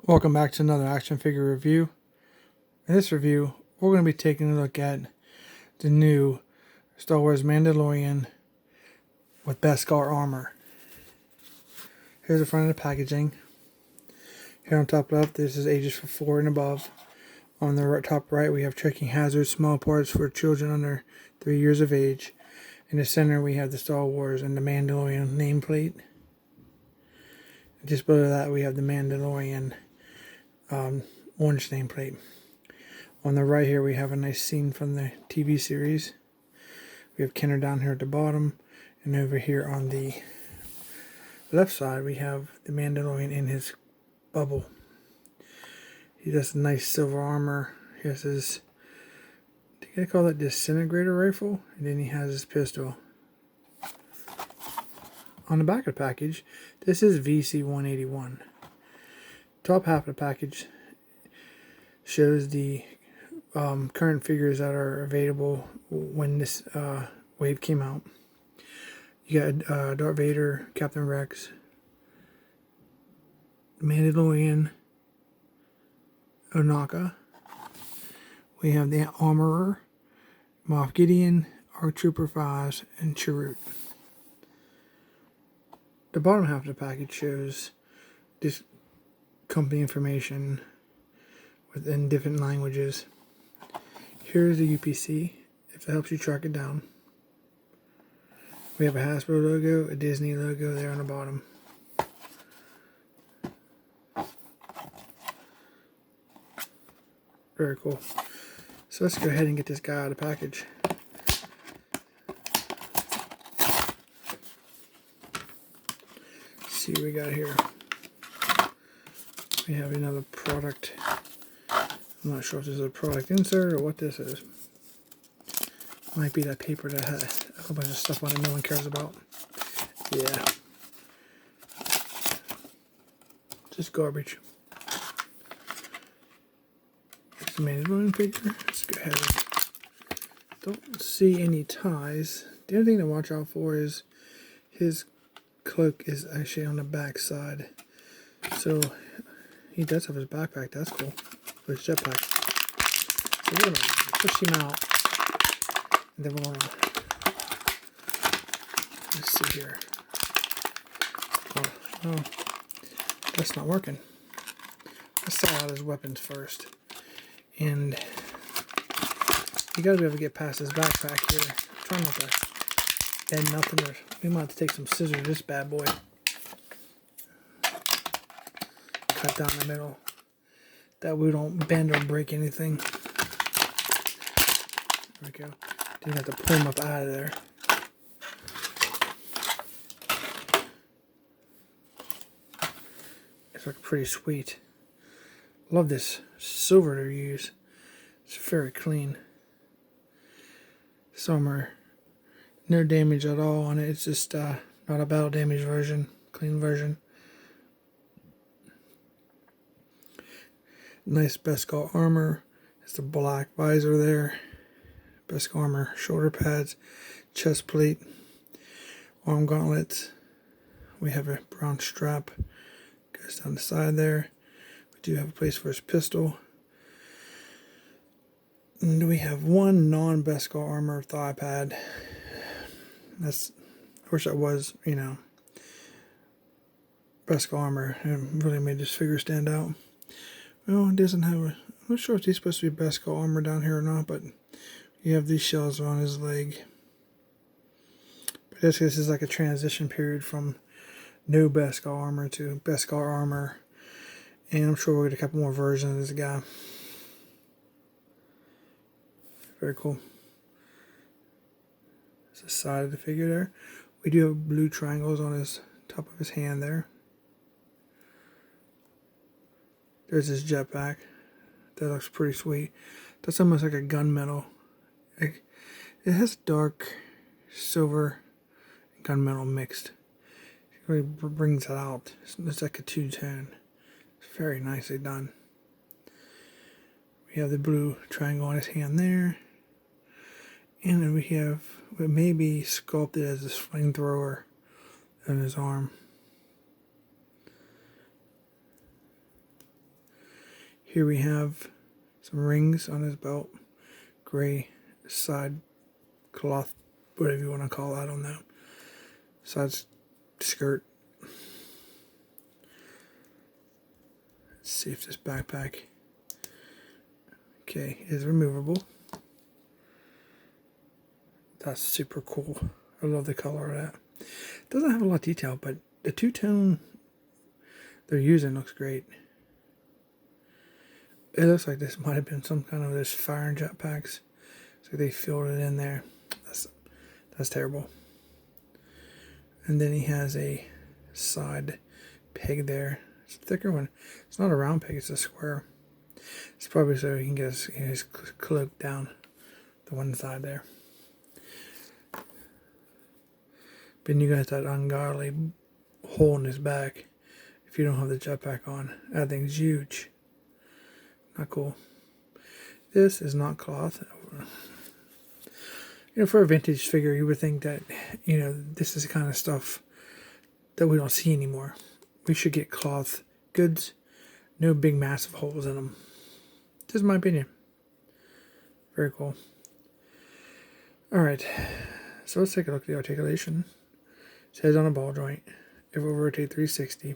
Welcome back to another action figure review. In this review, we're going to be taking a look at the new Star Wars Mandalorian with Beskar armor. Here's the front of the packaging. Here on top left, this is ages for 4 and above. On the top right, we have checking hazards, small parts for children under 3 years of age. In the center, we have the Star Wars and the Mandalorian nameplate. Just below that, we have the Mandalorian orange nameplate. On the right here, we have a nice scene from the TV series. We have Kenner down here at the bottom, and over here on the left side, we have the Mandalorian in his bubble. He does a nice silver armor. He has his, I think I call that disintegrator rifle, and then he has his pistol. On the back of the package, this is VC181. Top half of the package shows the current figures that are available when this wave came out. You got Darth Vader, Captain Rex, Mandalorian, Onaka. We have the Armorer, Moff Gideon, ARC Trooper 5s, and Chirrut. The bottom half of the package shows this company information within different languages. Here's the UPC, if it helps you track it down. We have a Hasbro logo, a Disney logo there on the bottom. Very cool. So let's go ahead and get this guy out of the package. Let's see what we got here. We have another product. I'm not sure if this is a product insert or what this is. Might be that paper that has a whole bunch of stuff on it no one cares about. Yeah. Just garbage. It's the Mandalorian figure. Let's go ahead and don't see any ties. The only thing to watch out for is his cloak is actually on the back side. So he does have his backpack, that's cool. With his jetpack. So we're going to push him out. And then we're going to... Let's see here. Oh, that's not working. Let's sell out his weapons first. And you got to be able to get past his backpack here. Try not to bend nothing. Or we might have to take some scissors to this bad boy. Cut down the middle. That we don't bend or break anything. There we go. Didn't have to pull him up out of there. It's like pretty sweet. Love this silver they use. It's very clean. Some no damage at all on it. It's just not a battle damage version. Clean version. Nice Beskar armor. It's the black visor there. Beskar armor, shoulder pads, chest plate, arm gauntlets. We have a brown strap. Goes down the side there. We do have a place for his pistol. And we have one non-Beskar armor thigh pad. I wish that was, Beskar armor. It really made this figure stand out. Well, it doesn't have I'm not sure if he's supposed to be Beskar armor down here or not, but you have these shells on his leg. But this is like a transition period from no Beskar armor to Beskar armor. And I'm sure we'll get a couple more versions of this guy. Very cool. That's the side of the figure there. We do have blue triangles on his top of his hand there. There's his jetpack. That looks pretty sweet. That's almost like a gunmetal. It has dark silver and gunmetal mixed. It really brings it out. It's like a two-tone. It's very nicely done. We have the blue triangle on his hand there. And then we have what may be sculpted as a flamethrower on his arm. Here we have some rings on his belt, gray side cloth, whatever you want to call it, I don't know. Side skirt. Let's see if this backpack, okay, is removable. That's super cool. I love the color of that. It doesn't have a lot of detail, but the two-tone they're using looks great. It looks like this might have been some kind of this fire jetpacks. So they filled it in there. That's terrible. And then he has a side peg there. It's a thicker one. It's not a round peg, it's a square. It's probably so he can get his cloak down the one side there. Then you got that ungodly hole in his back if you don't have the jetpack on. That thing's huge. Not cool. This is not cloth. You know, for a vintage figure, you would think that, you know, this is the kind of stuff that we don't see anymore. We should get cloth goods, no big massive holes in them. Just my opinion. Very cool. Alright, so let's take a look at the articulation. It says on a ball joint. It will rotate 360.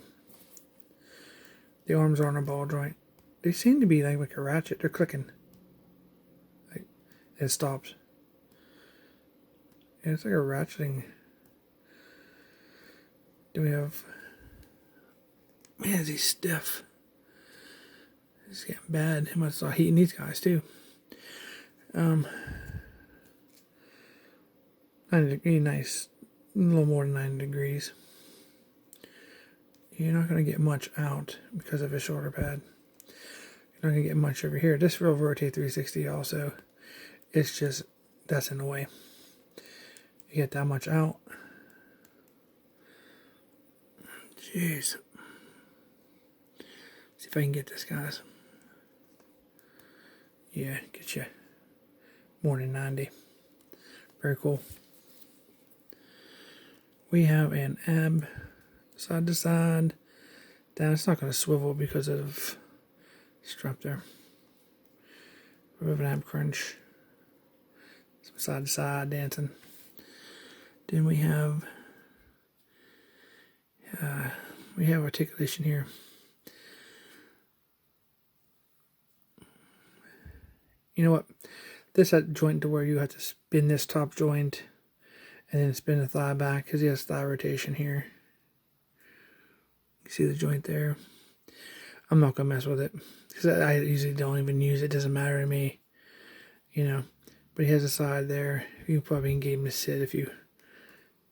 The arms are on a ball joint. They seem to be like a ratchet. They're clicking. Like, it stops. Yeah, it's like a ratcheting. Then we have... Man, is he stiff. He's getting bad. He must start heating these guys too. 90 degree, nice. A little more than 90 degrees. You're not going to get much out because of his shoulder pad. You're not going to get much over here. This will rotate 360 also. It's just, that's in the way. You get that much out. Jeez. See if I can get this, guys. Yeah, get you more than 90. Very cool. We have an ab side to side. Down. It's not going to swivel because of strap there. We have an ab crunch. Some side to side dancing. Then we have articulation here. You know what? This had joint to where you have to spin this top joint and then spin the thigh back because he has thigh rotation here. You see the joint there? I'm not going to mess with it because I usually don't even use it. It doesn't matter to me, you know. But he has a side there. You probably can get him to sit if you...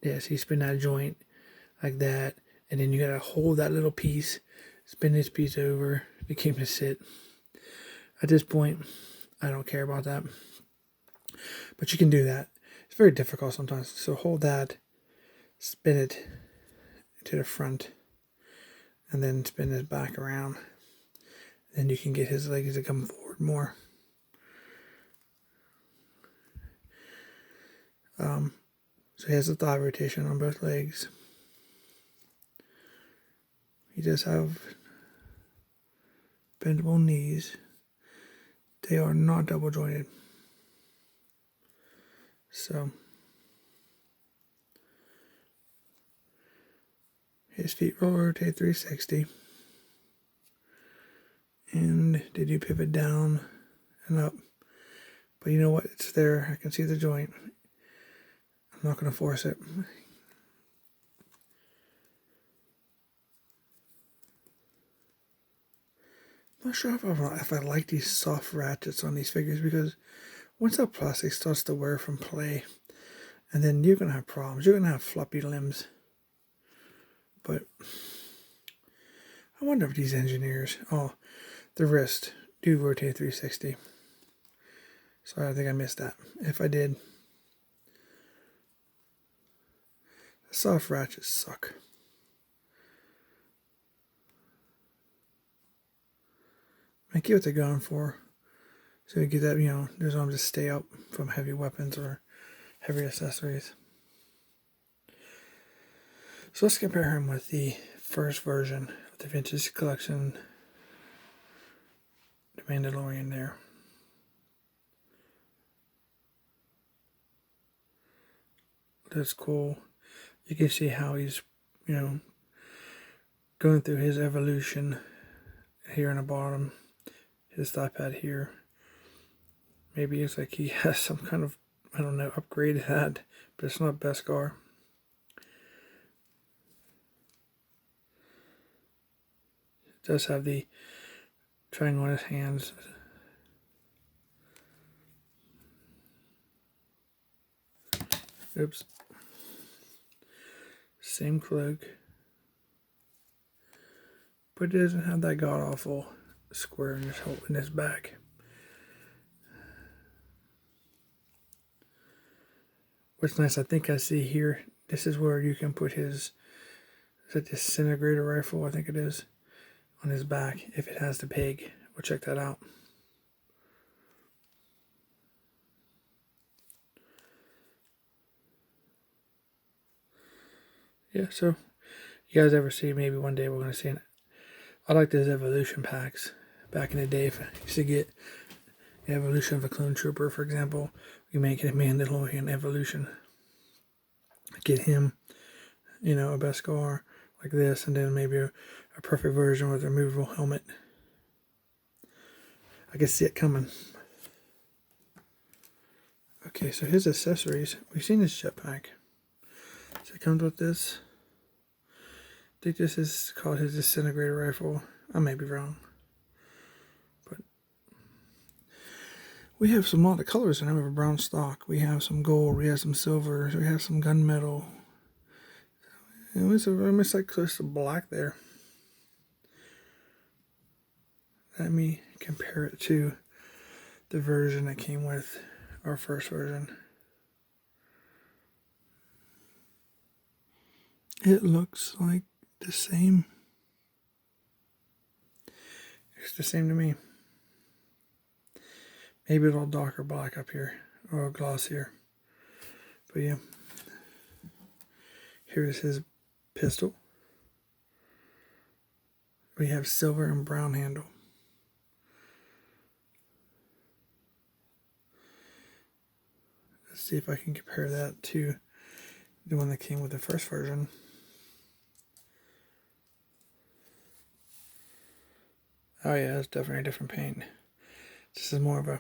Yes, you spin that joint like that. And then you got to hold that little piece. Spin this piece over to keep him to sit. At this point, I don't care about that. But you can do that. It's very difficult sometimes. So hold that. Spin it to the front. And then spin this back around. Then you can get his legs to come forward more. So he has a thigh rotation on both legs. He does have bendable knees. They are not double jointed. So his feet will rotate 360. And they do pivot down and up. But you know what? It's there. I can see the joint. I'm not going to force it. I'm not sure if I like these soft ratchets on these figures because once that plastic starts to wear from play, and then you're going to have problems. You're going to have floppy limbs. But I wonder if these engineers... Oh, the wrist do rotate 360. Sorry, I think I missed that. If I did... The soft ratchets suck. I get what they're going for. So you get that, you know, there's arms to stay up from heavy weapons or heavy accessories. So let's compare him with the first version of the vintage collection. the Mandalorian there. That's cool. You can see how he's, going through his evolution here in the bottom. His thigh pad here. Maybe it's like he has some kind of, I don't know, upgraded head, but it's not Beskar. It does have the triangle on his hands. Oops. Same cloak. But it doesn't have that god-awful square in his back. What's nice, I think I see here, this is where you can put his, is that disintegrator rifle, I think it is, on his back, if it has the pig. We'll check that out. Yeah, so you guys ever see, maybe one day we're going to see it. I like those evolution packs. Back in the day, if I used to get the evolution of a clone trooper, for example, we make it a Mandalorian evolution. Get him, a Beskar like this, and then maybe a perfect version with a removable helmet. I can see it coming. Okay, so his accessories. We've seen his jetpack. So it comes with this. I think this is called his disintegrator rifle. I may be wrong. But we have some lot of colors in it. We have a brown stock. We have some gold. We have some silver. We have some gunmetal. And it's almost like close to black there. Let me compare it to the version that came with our first version. It looks like the same. It's the same to me. Maybe a little darker black up here, or glossier. But yeah. Here's his pistol. We have silver and brown handle. Let's see if I can compare that to the one that came with the first version. Oh yeah, it's definitely a different paint. This is more of a,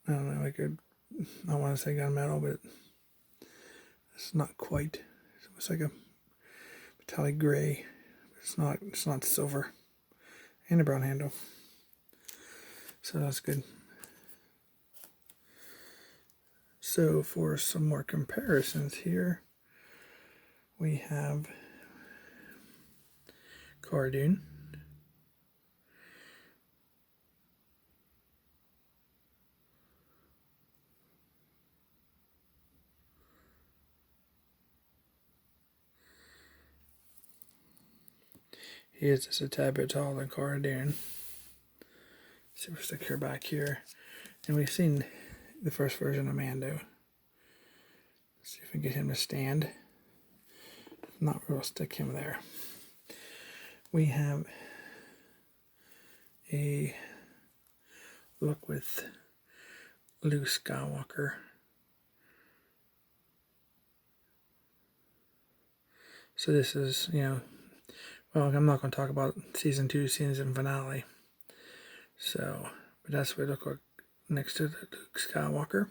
I don't know, I want to say gunmetal, but it's not quite. It's like a metallic gray. It's not silver. And a brown handle. So that's good. So for some more comparisons here, we have Cardoon. He is just a tad bit taller than Cardoon. So we'll stick her back here. And we've seen the first version of Mando. Let's see if we can get him to stand. If not, we'll stick him there. We have a look with Luke Skywalker. So this is, well, I'm not going to talk about season 2, season finale. So, but that's what it looks like next to the Luke Skywalker.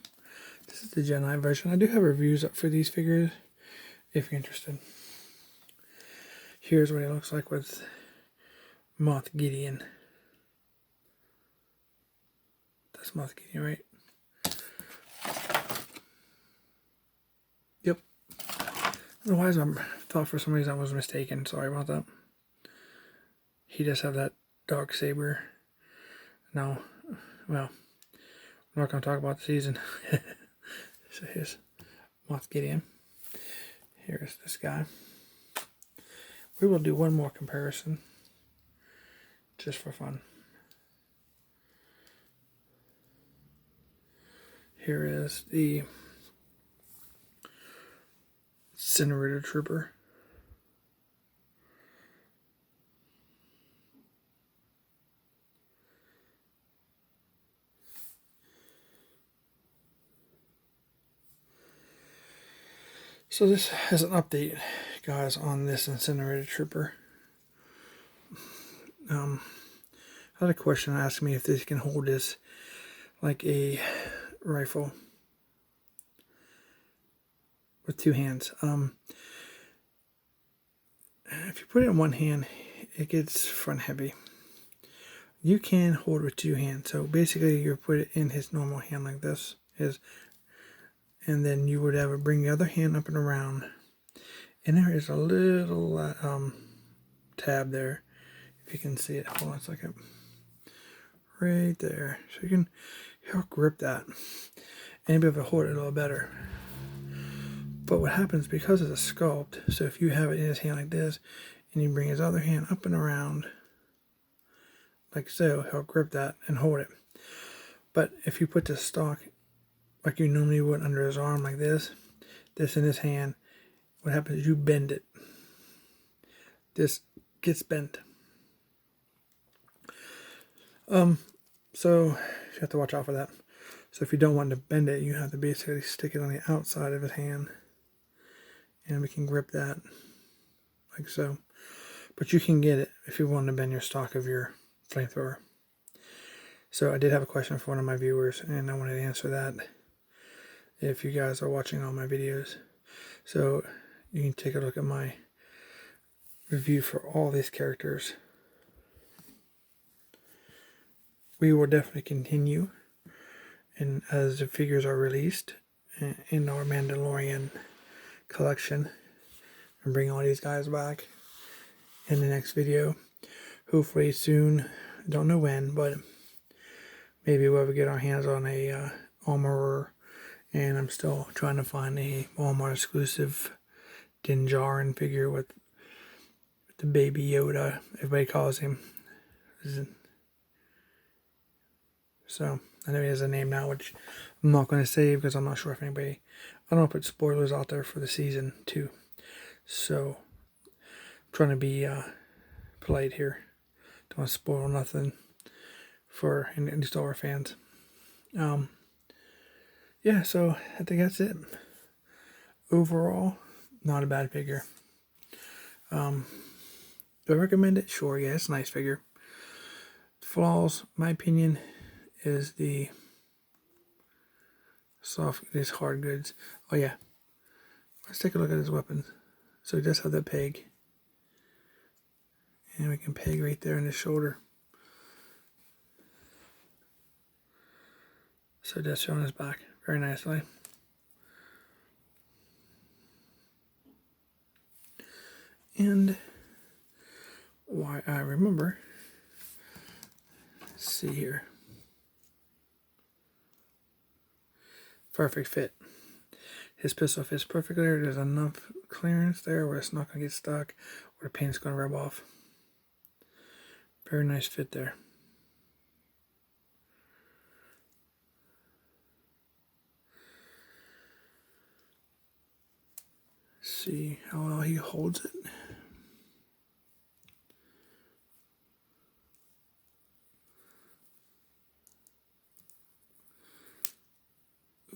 This is the Jedi version. I do have reviews up for these figures if you're interested. Here's what it looks like with Moff Gideon. That's Moff Gideon, right? Yep. Otherwise, I thought for some reason I was mistaken. Sorry about that. He does have that dark saber. Now, well, I'm not going to talk about the season. So here's Moff Gideon. Here's this guy. We will do one more comparison, just for fun. Here is the Incinerator Trooper. So this is an update, guys, on this incinerator trooper. I had a question asked me if this can hold this like a rifle with two hands. If you put it in one hand, it gets front heavy. You can hold it with two hands. So basically, you put it in his normal hand like this, and then you would have to bring the other hand up and around. And there is a little tab there, if you can see it. Hold on a second. Right there. So you can help grip that and be able to hold it a little better. But what happens, because it's a sculpt, so if you have it in his hand like this, and you bring his other hand up and around, like so, he'll grip that and hold it. But if you put the stock like you normally would under his arm like this in his hand, what happens is you bend it. This gets bent. So you have to watch out for that. So if you don't want to bend it, you have to basically stick it on the outside of his hand, and we can grip that like so. But you can get it if you want to bend your stock of your flamethrower. So I did have a question for one of my viewers, and I wanted to answer that if you guys are watching all my videos. So you can take a look at my review for all these characters. We will definitely continue, and as the figures are released in our Mandalorian collection, and bring all these guys back in the next video. Hopefully soon. Don't know when, but maybe we'll ever get our hands on a armorer. And I'm still trying to find a Walmart exclusive Din Djarin figure with the baby Yoda, everybody calls him. So I know he has a name now, which I'm not going to say because I'm not sure if anybody. I don't want to put spoilers out there for the season 2. So I'm trying to be polite here. Don't want to spoil nothing for any Star Wars fans. Yeah, so I think that's it. Overall, not a bad figure. Do I recommend it? Sure, yeah, it's a nice figure. Flaws, my opinion, is these hard goods. Oh yeah, let's take a look at his weapons. So he does have that peg, and we can peg right there in his shoulder. So that's showing his back very nicely. And why I remember, let's see here. Perfect fit. His pistol fits perfectly. There's enough clearance there where it's not going to get stuck or the paint's going to rub off. Very nice fit there. See how well he holds it.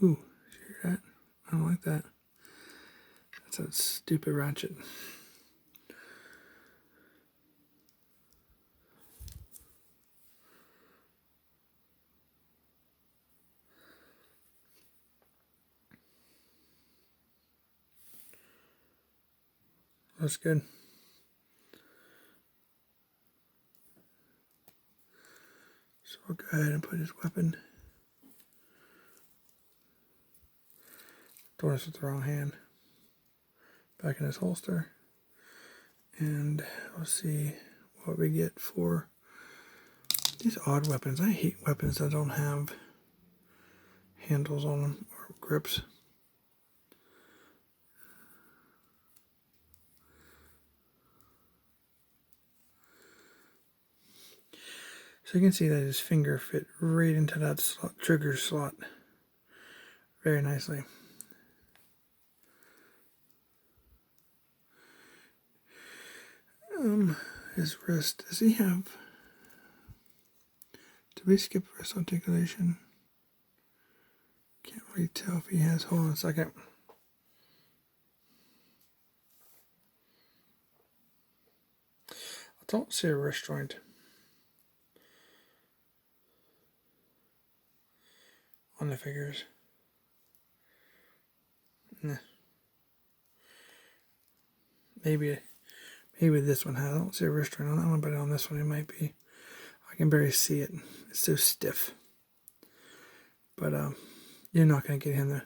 Ooh, see that? I don't like that. That's that stupid ratchet. That's good. So I'll go ahead and put his weapon. Doing this with the wrong hand. Back in his holster. And we'll see what we get for these odd weapons. I hate weapons that don't have handles on them or grips. So you can see that his finger fit right into that slot, trigger slot very nicely. His wrist, does he have, did we skip wrist articulation? Can't really tell if he has, hold on a second. don't see a wrist joint on the figures. Nah. Maybe this one has. I don't see a wrist joint on that one, but on this one it might be. I can barely see it. It's so stiff. But you're not going to get him to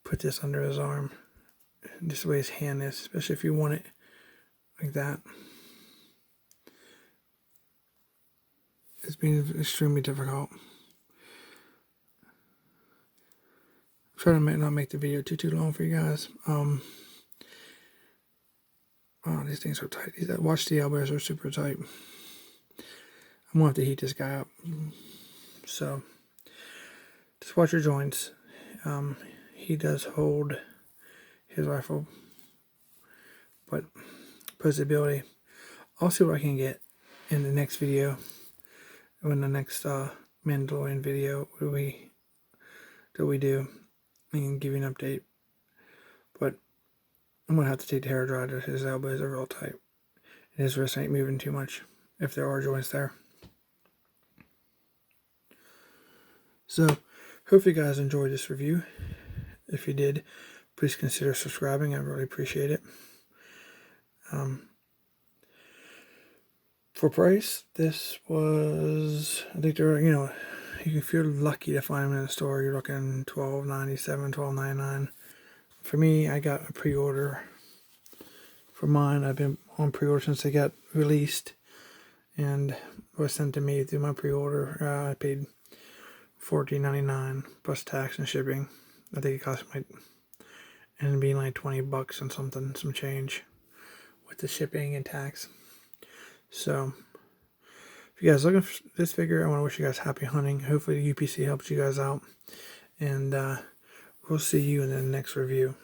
put this under his arm. Just the way his hand is, especially if you want it like that. It's been extremely difficult. I'm trying to not make the video too long for you guys. Oh, these things are tight. Watch the elbows are super tight. I'm going to have to heat this guy up. So, just watch your joints. He does hold his rifle, but posability. I'll see what I can get in the next video. In the next Mandalorian video that we do, and give you an update. But I'm gonna have to take the hair dryer. His elbows are real tight, and his wrist ain't moving too much if there are joints there. So, hope you guys enjoyed this review. If you did, please consider subscribing. I really appreciate it. For price, this was, I think they're, if you're lucky to find them in the store, you're looking $12.97, $12.99. For me, I got a pre-order for mine. I've been on pre-order since they got released, and was sent to me through my pre-order. I paid $14.99 plus tax and shipping. I think it cost me, and being like $20 and some change with the shipping and tax. So, if you guys are looking for this figure, I want to wish you guys happy hunting. Hopefully the UPC helps you guys out. And we'll see you in the next review.